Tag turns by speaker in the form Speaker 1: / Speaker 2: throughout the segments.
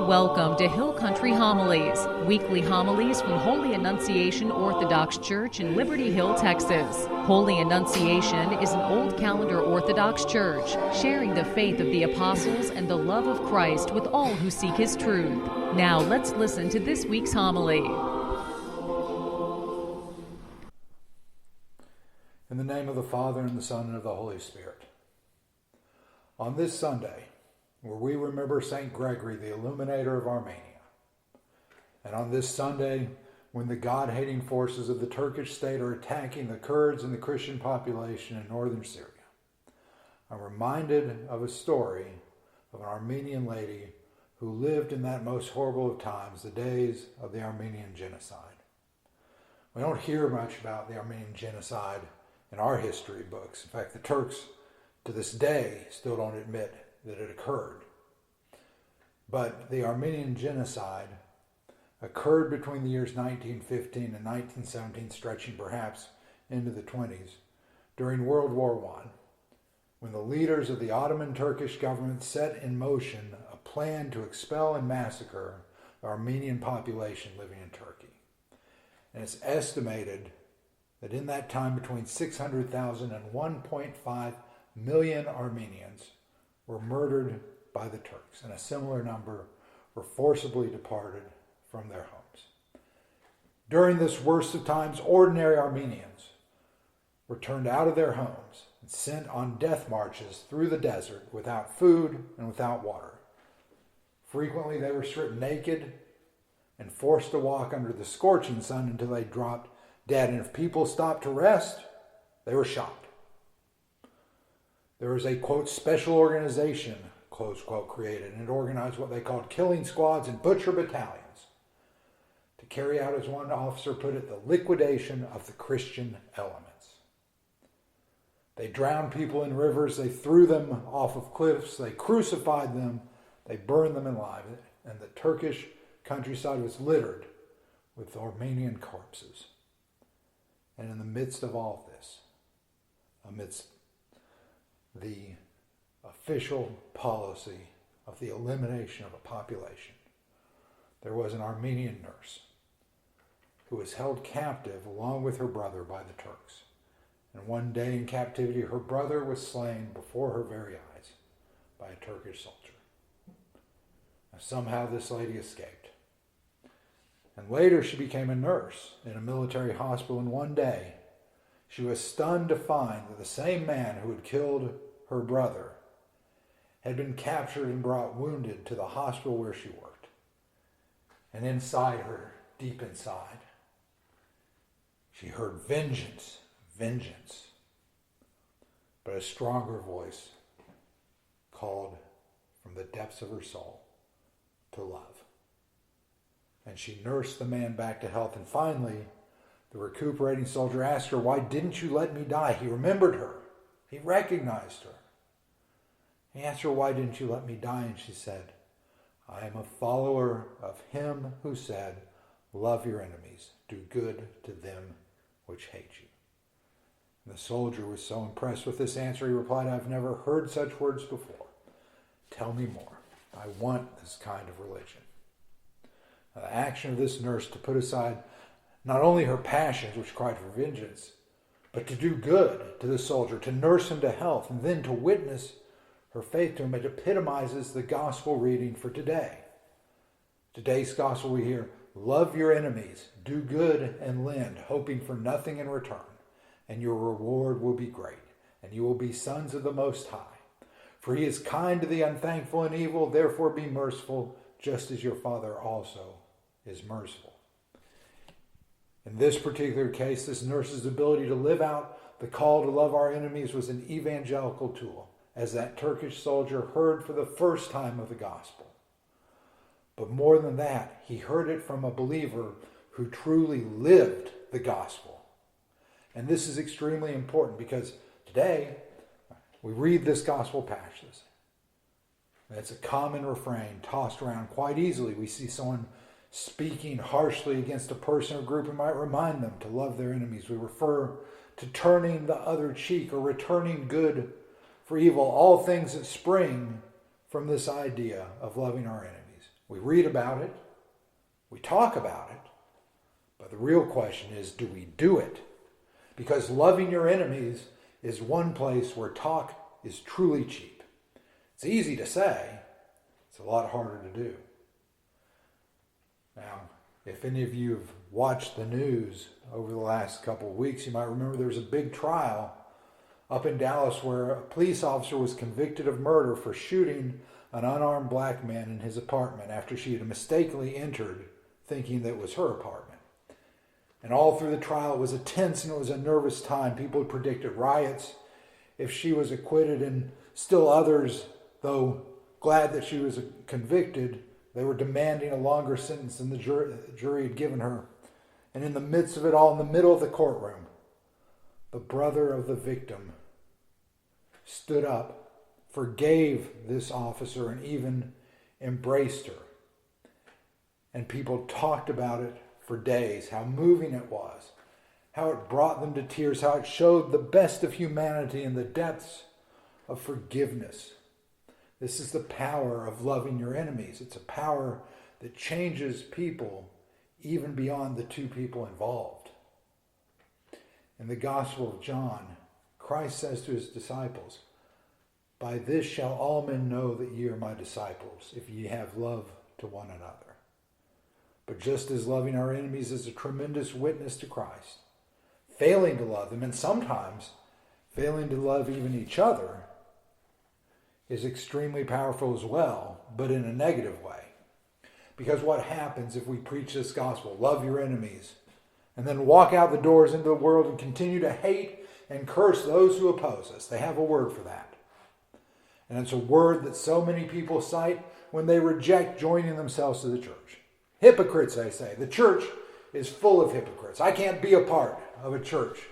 Speaker 1: Welcome to Hill Country Homilies, weekly homilies from Holy Annunciation Orthodox Church in Liberty Hill, Texas. Holy Annunciation is an old calendar Orthodox church, sharing the faith of the apostles and the love of Christ with all who seek his truth. Now let's listen to this week's homily.
Speaker 2: In the name of the Father, and the Son, and of the Holy Spirit. On this Sunday, where we remember St. Gregory, the illuminator of Armenia, and on this Sunday, when the God-hating forces of the Turkish state are attacking the Kurds and the Christian population in northern Syria, I'm reminded of a story of an Armenian lady who lived in that most horrible of times, the days of the Armenian genocide. We don't hear much about the Armenian genocide in our history books. In fact, the Turks to this day still don't admit that it occurred. But the Armenian genocide occurred between the years 1915 and 1917, stretching perhaps into the 20s, during World War I, when the leaders of the Ottoman Turkish government set in motion a plan to expel and massacre the Armenian population living in Turkey. And it's estimated that in that time between 600,000 and 1.5 million Armenians were murdered by the Turks, and a similar number were forcibly deported from their homes. During this worst of times, ordinary Armenians were turned out of their homes and sent on death marches through the desert without food and without water. Frequently, they were stripped naked and forced to walk under the scorching sun until they dropped dead. And if people stopped to rest, they were shot. There was a, quote, special organization, close quote, created, and it organized what they called killing squads and butcher battalions to carry out, as one officer put it, the liquidation of the Christian elements. They drowned people in rivers, they threw them off of cliffs, they crucified them, they burned them alive, and the Turkish countryside was littered with Armenian corpses. And in the midst of all this, amidst the official policy of the elimination of a population, there was an Armenian nurse who was held captive along with her brother by the Turks. And one day in captivity, her brother was slain before her very eyes by a Turkish soldier. Now, somehow this lady escaped. And later she became a nurse in a military hospital, and one day she was stunned to find that the same man who had killed her brother had been captured and brought wounded to the hospital where she worked. And inside her, deep inside, she heard vengeance, vengeance. But a stronger voice called from the depths of her soul to love. And she nursed the man back to health. And finally, the recuperating soldier asked her, "Why didn't you let me die?" He remembered her. He recognized her. He asked her, "Why didn't you let me die?" And she said, "I am a follower of him who said, 'Love your enemies, do good to them which hate you.'" And the soldier was so impressed with this answer, he replied, "I've never heard such words before. Tell me more. I want this kind of religion." Now, the action of this nurse to put aside not only her passions, which cried for vengeance, but to do good to the soldier, to nurse him to health, and then to witness her faith to him, it epitomizes the gospel reading for today. Today's gospel we hear, "Love your enemies, do good and lend, hoping for nothing in return, and your reward will be great, and you will be sons of the Most High. For he is kind to the unthankful and evil, therefore be merciful, just as your Father also is merciful." In this particular case, this nurse's ability to live out the call to love our enemies was an evangelical tool, as that Turkish soldier heard for the first time of the gospel. But more than that, he heard it from a believer who truly lived the gospel. And this is extremely important because today we read this gospel passage. It's a common refrain tossed around quite easily. We see someone speaking harshly against a person or group, and might remind them to love their enemies. We refer to turning the other cheek or returning good for evil, all things that spring from this idea of loving our enemies. We read about it. We talk about it. But the real question is, do we do it? Because loving your enemies is one place where talk is truly cheap. It's easy to say. It's a lot harder to do. Now, if any of you have watched the news over the last couple of weeks, you might remember there was a big trial up in Dallas where a police officer was convicted of murder for shooting an unarmed black man in his apartment after she had mistakenly entered thinking that it was her apartment. And all through the trial, it was a tense and it was a nervous time. People had predicted riots if she was acquitted, and still others, though glad that she was convicted, they were demanding a longer sentence than the jury had given her. And in the midst of it all, in the middle of the courtroom, the brother of the victim stood up, forgave this officer, and even embraced her. And people talked about it for days, how moving it was, how it brought them to tears, how it showed the best of humanity and the depths of forgiveness. This is the power of loving your enemies. It's a power that changes people even beyond the two people involved. In the Gospel of John, Christ says to his disciples, "By this shall all men know that ye are my disciples, if ye have love to one another." But just as loving our enemies is a tremendous witness to Christ, failing to love them, and sometimes failing to love even each other, is extremely powerful as well, but in a negative way. Because what happens if we preach this gospel, love your enemies, and then walk out the doors into the world and continue to hate and curse those who oppose us? They have a word for that. And it's a word that so many people cite when they reject joining themselves to the church. Hypocrites, they say. The church is full of hypocrites. I can't be a part of a church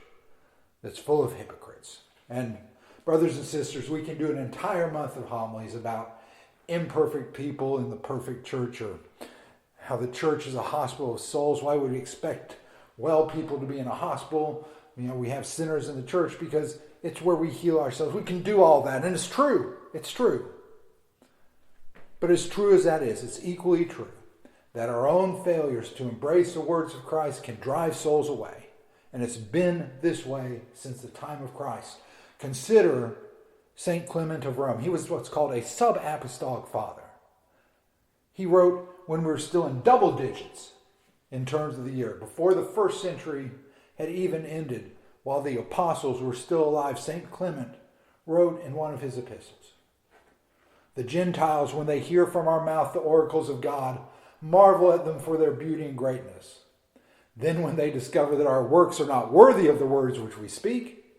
Speaker 2: that's full of hypocrites. And brothers and sisters, we can do an entire month of homilies about imperfect people in the perfect church, or how the church is a hospital of souls. Why would we expect well people to be in a hospital? We have sinners in the church because it's where we heal ourselves. We can do all that, and it's true. It's true. But as true as that is, it's equally true that our own failures to embrace the words of Christ can drive souls away. And it's been this way since the time of Christ. Consider St. Clement of Rome. He was what's called a sub-apostolic father. He wrote when we were still in double digits in terms of the year, before the first century had even ended, while the apostles were still alive. St. Clement wrote in one of his epistles, "The Gentiles, when they hear from our mouth the oracles of God, marvel at them for their beauty and greatness. Then when they discover that our works are not worthy of the words which we speak,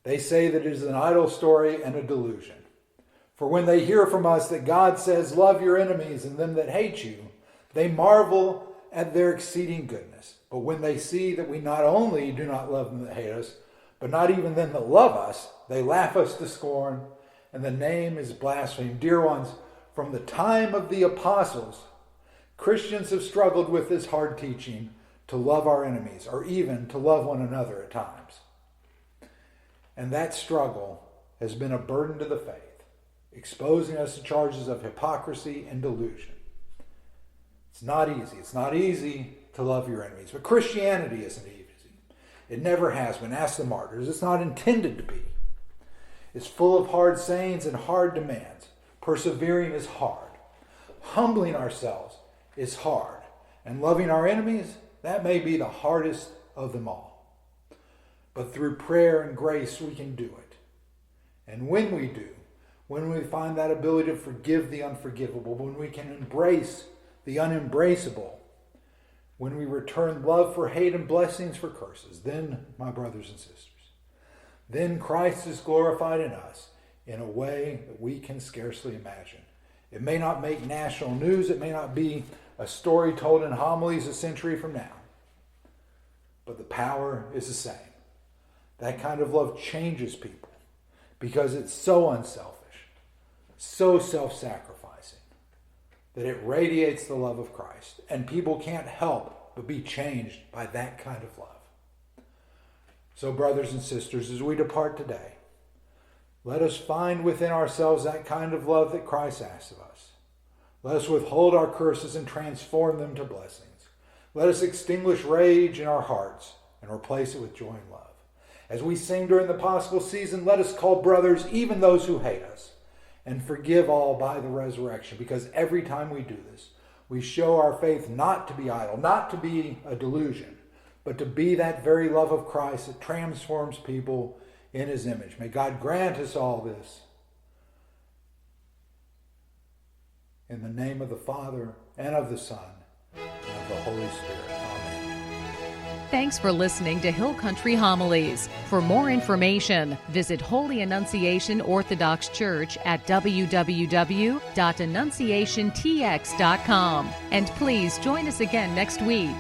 Speaker 2: they say that it is an idle story and a delusion. For when they hear from us that God says, 'Love your enemies and them that hate you,' they marvel at their exceeding goodness. But when they see that we not only do not love them that hate us, but not even them that love us, they laugh us to scorn, and the name is blasphemed." Dear ones, from the time of the apostles, Christians have struggled with this hard teaching to love our enemies, or even to love one another at times. And that struggle has been a burden to the faith, exposing us to charges of hypocrisy and delusion. It's not easy. It's not easy to love your enemies. But Christianity isn't easy. It never has been. Ask the martyrs. It's not intended to be. It's full of hard sayings and hard demands. Persevering is hard. Humbling ourselves is hard. And loving our enemies, that may be the hardest of them all. But through prayer and grace, we can do it. And when we do, when we find that ability to forgive the unforgivable, when we can embrace the unembraceable, when we return love for hate and blessings for curses, then, my brothers and sisters, then Christ is glorified in us in a way that we can scarcely imagine. It may not make national news. It may not be a story told in homilies a century from now. But the power is the same. That kind of love changes people because it's so unselfish, so self-sacrificing, that it radiates the love of Christ. And people can't help but be changed by that kind of love. So, brothers and sisters, as we depart today, let us find within ourselves that kind of love that Christ asks of us. Let us withhold our curses and transform them to blessings. Let us extinguish rage in our hearts and replace it with joy and love. As we sing during the Paschal season, let us call brothers even those who hate us, and forgive all by the resurrection, because every time we do this, we show our faith not to be idle, not to be a delusion, but to be that very love of Christ that transforms people in his image. May God grant us all this. In the name of the Father, and of the Son, and of the Holy Spirit. Amen.
Speaker 1: Thanks for listening to Hill Country Homilies. For more information, visit Holy Annunciation Orthodox Church at www.annunciationtx.com. And please join us again next week.